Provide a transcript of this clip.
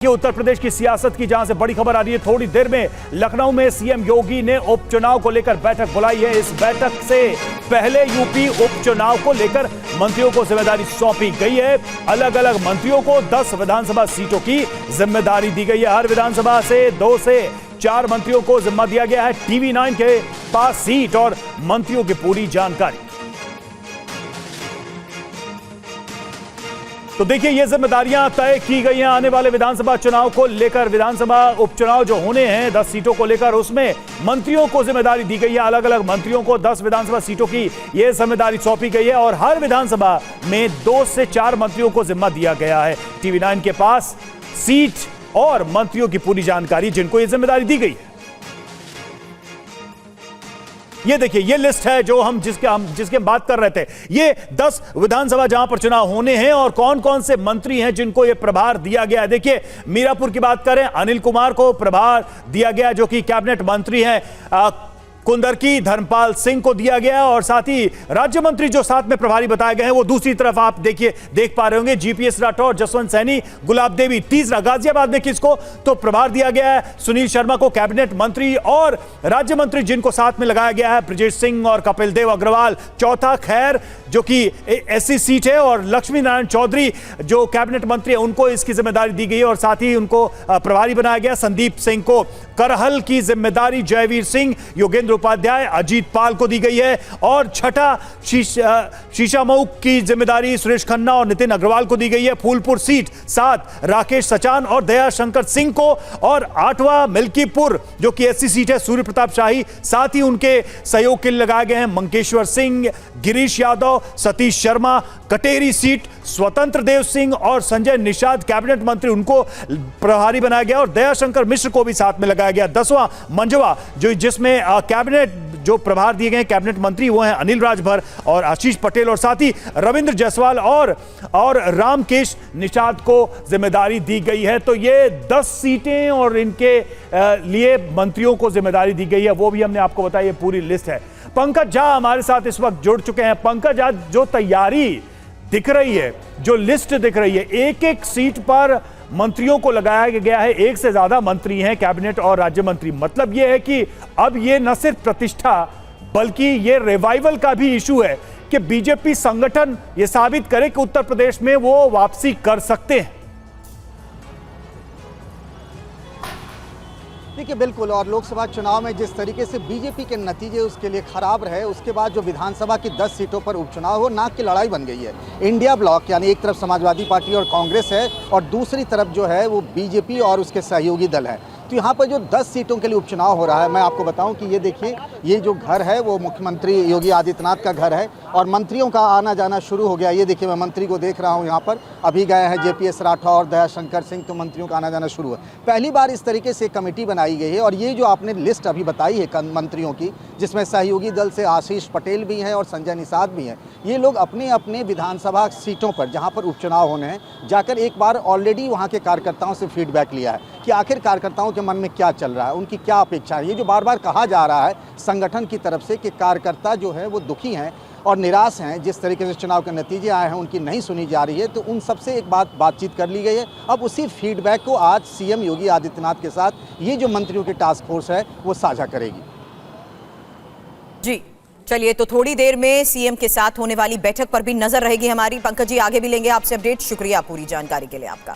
कि उत्तर प्रदेश की सियासत की जहां से बड़ी खबर आ रही है, थोड़ी देर में लखनऊ में सीएम योगी ने उपचुनाव को लेकर बैठक बुलाई है। इस बैठक से पहले यूपी उपचुनाव को लेकर मंत्रियों को जिम्मेदारी सौंपी गई है। अलग अलग मंत्रियों को 10 विधानसभा सीटों की जिम्मेदारी दी गई है। हर विधानसभा से 2 से 4 मंत्रियों को जिम्मा दिया गया है। टीवी 9 के पास सीट और मंत्रियों की पूरी जानकारी। तो देखिए, ये जिम्मेदारियां तय की गई हैं आने वाले विधानसभा चुनाव को लेकर। विधानसभा उपचुनाव जो होने हैं 10 सीटों को लेकर, उसमें मंत्रियों को जिम्मेदारी दी गई है। अलग अलग मंत्रियों को 10 विधानसभा सीटों की यह जिम्मेदारी सौंपी गई है और हर विधानसभा में 2 से 4 मंत्रियों को जिम्मा दिया गया है। टीवी 9 के पास सीट और मंत्रियों की पूरी जानकारी, जिनको यह जिम्मेदारी दी गई है। ये देखिए, ये लिस्ट है जो जिसके हम बात कर रहे थे। ये 10 विधानसभा जहां पर चुनाव होने हैं और कौन कौन से मंत्री हैं जिनको ये प्रभार दिया गया है। देखिए, मीरापुर की बात करें, अनिल कुमार को प्रभार दिया गया जो कि कैबिनेट मंत्री हैं। कुंदरकी धर्मपाल सिंह को दिया गया और साथ ही राज्य मंत्री जो साथ में प्रभारी बताए गए हैं वो दूसरी तरफ आप देख पा रहे होंगे, जीपीएस राठौर, जसवंत सैनी, गुलाब देवी। तीसरा, गाजियाबाद में किसको तो प्रभार दिया गया है, सुनील शर्मा को कैबिनेट मंत्री और राज्य मंत्री जिनको साथ में लगाया गया है, ब्रजेश सिंह और कपिल देव अग्रवाल। चौथा, खैर जो कि एससी सीट है, और लक्ष्मी नारायण चौधरी जो कैबिनेट मंत्री है उनको इसकी जिम्मेदारी दी गई है और साथ ही उनको प्रभारी बनाया गया। संदीप सिंह को करहल की जिम्मेदारी जयवीर सिंह, योगेंद्र उपाध्याय, अजीत पाल को दी गई है। और छठा, शीशामऊ की जिम्मेदारी सुरेश खन्ना और नितिन अग्रवाल को दी गई है। फूलपुर सीट 7, राकेश सचान और दया शंकर सिंह को। और 8वां, मिल्कीपुर जो कि एससी सीट है, सूर्य प्रताप शाही। साथ ही उनके सहयोग के लिए लगाए गए हैं मंकेश्वर सिंह, गिरीश यादव, सतीश शर्मा। कटेरी सीट, स्वतंत्र देव सिंह और संजय निषाद कैबिनेट मंत्री, उनको प्रभारी बनाया गया और दयाशंकर मिश्र को भी साथ में लगाया गया। 10वां, मंझवा जिसमें कैबिनेट जो प्रभार दिए गए कैबिनेट मंत्री वो हैं अनिल राजभर और आशीष पटेल और साथ ही रविंद्र जायसवाल और रामकेश निषाद को जिम्मेदारी दी गई है। तो ये 10 सीटें और इनके लिए मंत्रियों को जिम्मेदारी दी गई है, वो भी हमने आपको बताया। ये पूरी लिस्ट है। पंकज झा हमारे साथ इस वक्त जुड़ चुके हैं। पंकज झा, जो तैयारी दिख रही है, जो लिस्ट दिख रही है, एक एक सीट पर मंत्रियों को लगाया गया है। 1 से ज्यादा मंत्री हैं, कैबिनेट और राज्य मंत्री। मतलब यह है कि अब यह न सिर्फ प्रतिष्ठा बल्कि यह रिवाइवल का भी इशू है कि बीजेपी संगठन यह साबित करे कि उत्तर प्रदेश में वो वापसी कर सकते हैं। देखिए, बिल्कुल। और लोकसभा चुनाव में जिस तरीके से बीजेपी के नतीजे उसके लिए खराब रहे, उसके बाद जो विधानसभा की 10 सीटों पर उपचुनाव हो, नाक की लड़ाई बन गई है। इंडिया ब्लॉक यानी एक तरफ समाजवादी पार्टी और कांग्रेस है और दूसरी तरफ जो है वो बीजेपी और उसके सहयोगी दल है। तो यहाँ पर जो 10 सीटों के लिए उपचुनाव हो रहा है, मैं आपको बताऊं कि ये देखिए, ये जो घर है वो मुख्यमंत्री योगी आदित्यनाथ का घर है और मंत्रियों का आना जाना शुरू हो गया। ये देखिए, मैं मंत्री को देख रहा हूँ यहाँ पर, अभी गए हैं जेपीएस राठौर, दयाशंकर सिंह, तो मंत्रियों का आना जाना शुरू है। पहली बार इस तरीके से कमेटी बनाई गई है और ये जो आपने लिस्ट अभी बताई है मंत्रियों की, जिसमें सहयोगी दल से आशीष पटेल भी हैं और संजय निषाद भी हैं, ये लोग अपने अपने विधानसभा सीटों पर जहाँ पर उपचुनाव होने हैं जाकर एक बार ऑलरेडी वहाँ के कार्यकर्ताओं से फीडबैक लिया है कि आखिर कार्यकर्ताओं के मन में क्या चल रहा है, उनकी क्या अपेक्षा है। ये जो बार बार कहा जा रहा है संगठन की तरफ से कि कार्यकर्ता जो है वो दुखी हैं और निराश हैं, जिस तरीके से चुनाव के नतीजे आए हैं उनकी नहीं सुनी जा रही है, तो उन सबसे एक बातचीत कर ली गई है। अब उसी फीडबैक को आज सीएम योगी आदित्यनाथ के साथ ये जो मंत्रियों की टास्क फोर्स है वो साझा करेगी। जी चलिए, तो थोड़ी देर में सीएम के साथ होने वाली बैठक पर भी नजर रहेगी हमारी। पंकज जी, आगे भी लेंगे आपसे अपडेट। शुक्रिया पूरी जानकारी के लिए आपका।